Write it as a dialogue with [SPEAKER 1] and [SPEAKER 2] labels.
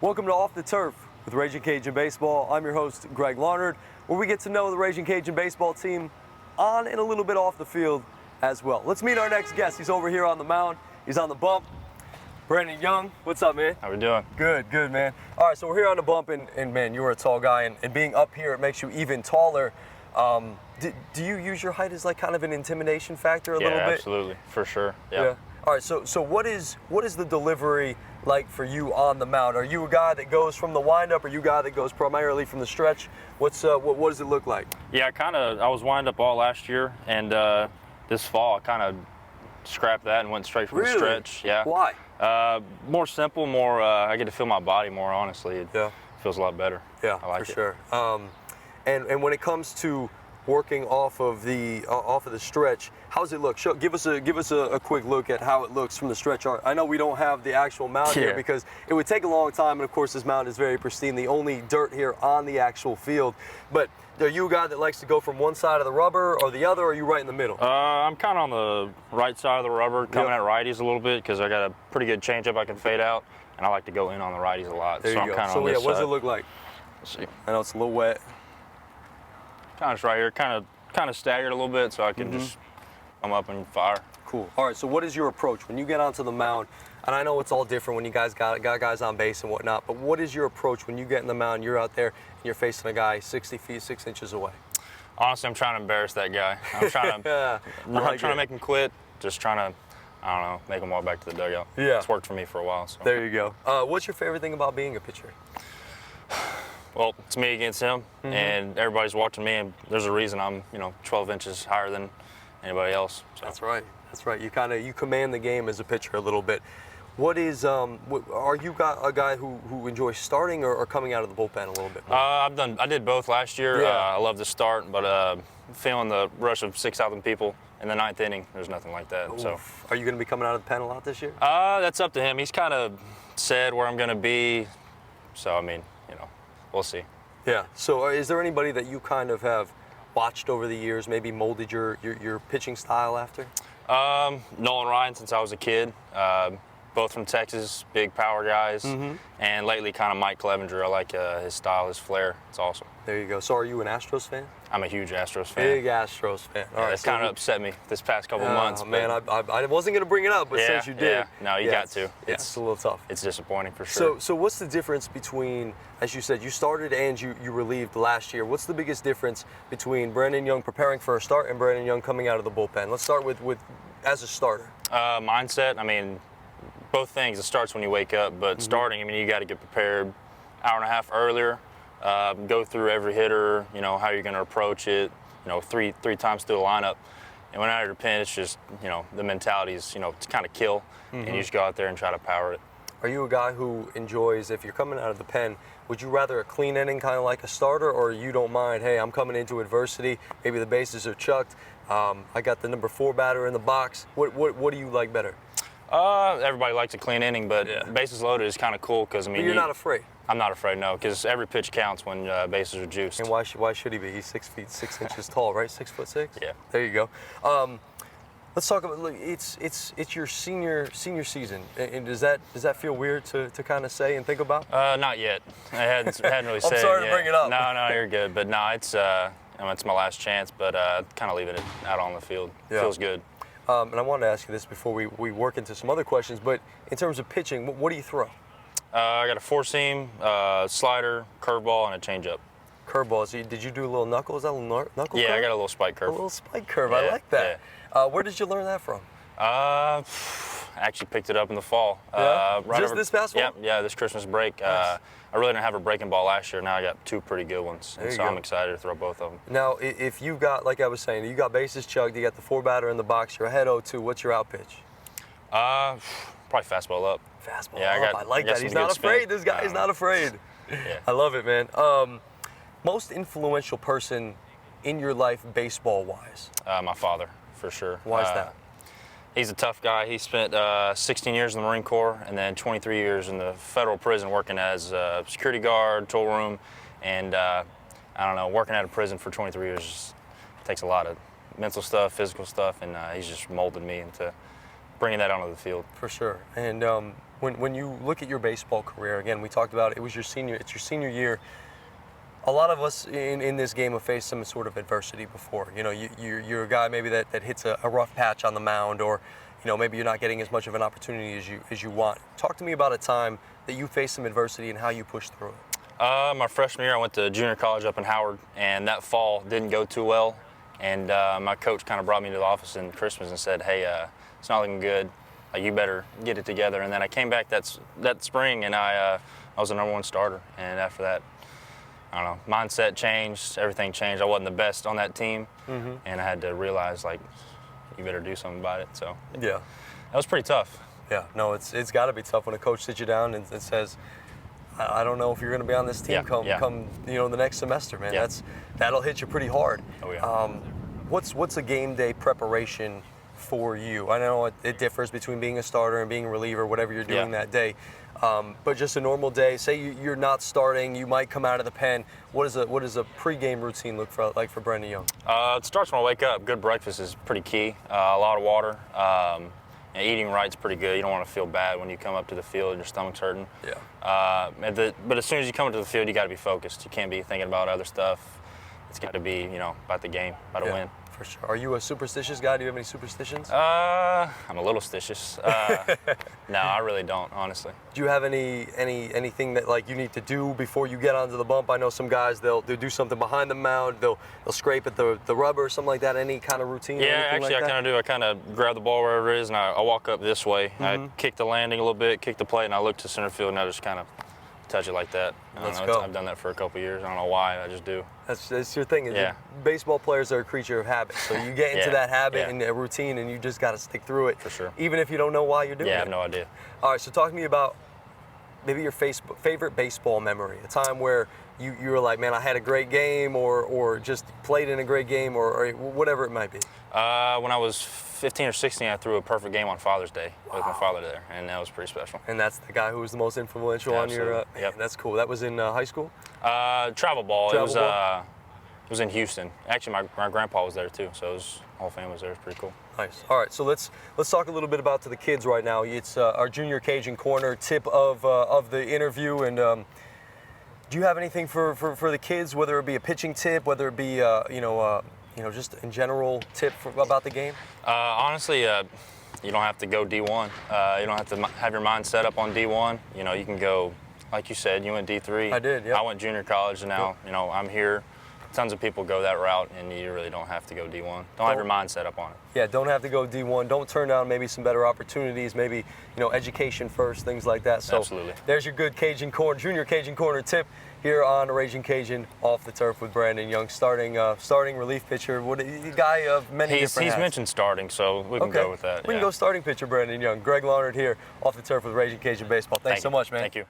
[SPEAKER 1] Welcome to Off the Turf with Raging Cajun Baseball. I'm your host, Greg Larnard, where we get to know the Raging Cajun Baseball team on and a little bit off the field as well. Let's meet our next guest. He's over here on the mound. He's on the bump. Brandon Young, what's up, man?
[SPEAKER 2] How we doing?
[SPEAKER 1] Good, man. All right, so we're here on the bump, and man, you're a tall guy, and being up here, it makes you even taller. Do you use your height as like kind of an intimidation factor a little bit?
[SPEAKER 2] Yeah, absolutely, for sure. Yeah.
[SPEAKER 1] All right, so what is the delivery like for you on the mound? Are you a guy that goes from the windup, or are you a guy that goes primarily from the stretch? What does it look like?
[SPEAKER 2] Yeah, I was wind up all last year, and this fall I kind of scrapped that and went straight from the stretch. Yeah.
[SPEAKER 1] Why?
[SPEAKER 2] More simple, more I get to feel my body more, honestly. It feels a lot better.
[SPEAKER 1] Yeah,
[SPEAKER 2] I like
[SPEAKER 1] for
[SPEAKER 2] it.
[SPEAKER 1] sure. And when it comes to working off of the stretch, how does it look? Give us a quick look at how it looks from the stretch. I know we don't have the actual mound here because it would take a long time, and of course this mound is very pristine, the only dirt here on the actual field. But are you a guy that likes to go from one side of the rubber or the other, or are you right in the middle?
[SPEAKER 2] I'm kind of on the right side of the rubber, coming at righties a little bit because I got a pretty good changeup I can fade out, and I like to go in on the righties a lot.
[SPEAKER 1] There you
[SPEAKER 2] I'm
[SPEAKER 1] go.
[SPEAKER 2] kind of
[SPEAKER 1] So
[SPEAKER 2] on this
[SPEAKER 1] what does
[SPEAKER 2] side.
[SPEAKER 1] it look like?
[SPEAKER 2] Let's see.
[SPEAKER 1] I know it's a little wet.
[SPEAKER 2] Kind of just right here, kind of staggered a little bit, so I can just come up and fire.
[SPEAKER 1] Cool. All right, so what is your approach when you get onto the mound? And I know it's all different when you guys got guys on base and whatnot, but what is your approach when you get in the mound, you're out there, and you're facing a guy 60 feet, 6 inches away?
[SPEAKER 2] Honestly, I'm trying to embarrass that guy. I'm trying to, trying to make him quit, just trying to, I don't know, make him walk back to the dugout.
[SPEAKER 1] Yeah.
[SPEAKER 2] It's worked for me for a while. So.
[SPEAKER 1] There you go. What's your favorite thing about being a pitcher?
[SPEAKER 2] Well, it's me against him, and everybody's watching me, and there's a reason I'm, 12 inches higher than anybody else. So.
[SPEAKER 1] That's right. You command the game as a pitcher a little bit. What is are you a guy who enjoys starting or coming out of the bullpen a little bit more?
[SPEAKER 2] I did both last year.
[SPEAKER 1] Yeah.
[SPEAKER 2] I love to start, but feeling the rush of 6,000 people in the ninth inning, there's nothing like that.
[SPEAKER 1] Oof.
[SPEAKER 2] So,
[SPEAKER 1] are you going to be coming out of the pen a lot this year?
[SPEAKER 2] that's up to him. He's kind of said where I'm going to be. So I mean, we'll see.
[SPEAKER 1] Yeah. So is there anybody that you kind of have watched over the years, maybe molded your pitching style after?
[SPEAKER 2] Nolan Ryan since I was a kid. Both from Texas, big power guys, and lately kind of Mike Clevenger. I like his style, his flair. It's awesome.
[SPEAKER 1] There you go. So are you an Astros fan?
[SPEAKER 2] I'm a huge Astros fan.
[SPEAKER 1] Big Astros fan. All right,
[SPEAKER 2] that's kind of upset me this past couple months.
[SPEAKER 1] Man, I wasn't going to bring it up, but since you did.
[SPEAKER 2] Yeah, no, you got to.
[SPEAKER 1] It's a little tough.
[SPEAKER 2] It's disappointing for sure.
[SPEAKER 1] So what's the difference between, as you said, you started and you relieved last year. What's the biggest difference between Brandon Young preparing for a start and Brandon Young coming out of the bullpen? Let's start with as a starter.
[SPEAKER 2] Mindset, I mean, both things. It starts when you wake up, but starting, I mean, you got to get prepared hour and a half earlier, go through every hitter, how you're going to approach it, three times through the lineup. And when out of your pen, it's just, the mentality is, to kind of kill, and you just go out there and try to power it.
[SPEAKER 1] Are you a guy who enjoys, if you're coming out of the pen, would you rather a clean inning kind of like a starter, or you don't mind, hey, I'm coming into adversity, maybe the bases are chucked, I got the number 4 batter in the box. What do you like better?
[SPEAKER 2] Everybody likes a clean inning, but bases loaded is kind of cool because, I mean,
[SPEAKER 1] but you're not afraid.
[SPEAKER 2] I'm not afraid, no, because every pitch counts when bases are juiced.
[SPEAKER 1] And why should he be? He's 6 feet 6 inches tall, right? 6'6"?
[SPEAKER 2] Yeah.
[SPEAKER 1] There you go. Let's talk about. Look, it's your senior season, and does that feel weird to kind of say and think about?
[SPEAKER 2] Not yet. I hadn't really said.
[SPEAKER 1] I'm sorry to bring it up.
[SPEAKER 2] No, you're good. But no, it's my last chance. But kind of leaving it out on the field feels good.
[SPEAKER 1] And I wanted to ask you this before we work into some other questions. But in terms of pitching, what do you throw?
[SPEAKER 2] I got a 4-seam, slider, curveball, and a changeup.
[SPEAKER 1] Curveball. So did you do a little knuckle? Is that a little knuckle?
[SPEAKER 2] Yeah,
[SPEAKER 1] curve?
[SPEAKER 2] I got a little spike curve.
[SPEAKER 1] A little spike curve.
[SPEAKER 2] Yeah,
[SPEAKER 1] I like that. Yeah. Where did you learn that from?
[SPEAKER 2] I actually picked it up in the fall.
[SPEAKER 1] Yeah? Just this past fall?
[SPEAKER 2] Yeah, this Christmas break. Nice. I really didn't have a breaking ball last year. Now I got 2 pretty good ones, and so I'm excited to throw both of them.
[SPEAKER 1] Now, if you got, like I was saying, you got bases chugged, you got the 4 batter in the box, you're ahead 0-2. What's your out pitch?
[SPEAKER 2] Probably fastball up.
[SPEAKER 1] Fastball
[SPEAKER 2] up.
[SPEAKER 1] I like that. He's not afraid. This guy is not afraid.
[SPEAKER 2] Yeah.
[SPEAKER 1] I love it, man. Most influential person in your life, baseball-wise?
[SPEAKER 2] My father, for sure.
[SPEAKER 1] Why is that?
[SPEAKER 2] He's a tough guy. He spent 16 years in the Marine Corps and then 23 years in the federal prison working as a security guard, toll room, and working at a prison for 23 years takes a lot of mental stuff, physical stuff, and he's just molded me into bringing that onto the field.
[SPEAKER 1] For sure. And When you look at your baseball career, again, we talked about it's your senior year. A lot of us in this game have faced some sort of adversity before. You know, you're a guy maybe that hits a rough patch on the mound, or you know, maybe you're not getting as much of an opportunity as you want. Talk to me about a time that you faced some adversity and how you pushed through it.
[SPEAKER 2] My freshman year, I went to junior college up in Howard, and that fall didn't go too well. And my coach kind of brought me to the office in Christmas and said, "Hey, it's not looking good. You better get it together." And then I came back that spring, and I was the #1 starter. And after that, I don't know, mindset changed, everything changed. I wasn't the best on that team, and I had to realize, like, you better do something about it. So
[SPEAKER 1] yeah,
[SPEAKER 2] that was pretty tough.
[SPEAKER 1] Yeah, no, it's got to be tough when a coach sits you down and says, I don't know if you're going to be on this team come you know, the next semester, man.
[SPEAKER 2] Yeah.
[SPEAKER 1] That'll hit you pretty hard.
[SPEAKER 2] Oh yeah.
[SPEAKER 1] What's a game day preparation for you? I know it differs between being a starter and being a reliever, whatever you're doing that day. But just a normal day. Say you're not starting, you might come out of the pen. What does a pregame routine look like for Brendan Young?
[SPEAKER 2] It starts when I wake up. Good breakfast is pretty key. A lot of water. And eating right's pretty good. You don't want to feel bad when you come up to the field and your stomach's hurting.
[SPEAKER 1] Yeah.
[SPEAKER 2] But as soon as you come into the field, you got to be focused. You can't be thinking about other stuff. It's got to be, you know, about the game, about a win.
[SPEAKER 1] For sure. Are you a superstitious guy? Do you have any superstitions?
[SPEAKER 2] I'm a little stitious. No, I really don't, honestly.
[SPEAKER 1] Do you have anything that like you need to do before you get onto the bump? I know some guys they'll do something behind the mound. They'll scrape at the rubber or something like that. Any kind of routine?
[SPEAKER 2] Yeah, actually, I kind of do. I kind of grab the ball wherever it is, and I walk up this way. I kick the landing a little bit, kick the plate, and I look to center field, and I just kind of touch it like that.
[SPEAKER 1] Let's go.
[SPEAKER 2] I've done that for a couple years. I don't know why. I just do.
[SPEAKER 1] That's your thing.
[SPEAKER 2] Yeah.
[SPEAKER 1] Baseball players are a creature of habit. So you get into that habit and a routine, and you just got to stick through it.
[SPEAKER 2] For sure.
[SPEAKER 1] Even if you don't know why you're doing it.
[SPEAKER 2] Yeah, I have no idea.
[SPEAKER 1] All right. So talk to me about maybe your favorite baseball memory. A time where you were like, man, I had a great game, or just played in a great game, or whatever it might be.
[SPEAKER 2] When I was 15 or 16, I threw a perfect game on Father's Day with my father there, and that was pretty special.
[SPEAKER 1] And that's the guy who was the most influential on your.
[SPEAKER 2] Yep.
[SPEAKER 1] That's cool. That was in high school.
[SPEAKER 2] Travel ball.
[SPEAKER 1] Travel ball?
[SPEAKER 2] It was in Houston. Actually, my grandpa was there too, so the whole family was there. It was pretty cool.
[SPEAKER 1] Nice. All right, so let's talk a little bit about to the kids right now. It's our Junior Cajun Corner tip of the interview, and do you have anything for the kids, whether it be a pitching tip, whether it be just in general tip about the game?
[SPEAKER 2] Honestly, you don't have to go D1. You don't have to have your mind set up on D1. You know, you can go, like you said, you went D3.
[SPEAKER 1] I did, yeah.
[SPEAKER 2] I went junior college, and now, you know, I'm here. Tons of people go that route, and you really don't have to go D1. Don't have your mind set up on it.
[SPEAKER 1] Yeah, don't have to go D1. Don't turn down maybe some better opportunities, maybe, education first, things like that. So
[SPEAKER 2] Absolutely.
[SPEAKER 1] There's your good Junior Cajun Corner tip here on Raging Cajun Off the Turf with Brandon Young, starting relief pitcher. Guy of many different hats.
[SPEAKER 2] He's mentioned starting, so we can go with that.
[SPEAKER 1] We can go starting pitcher Brandon Young. Greg Larnard here, Off the Turf with Raging Cajun Baseball. Thanks so much, man.
[SPEAKER 2] Thank you.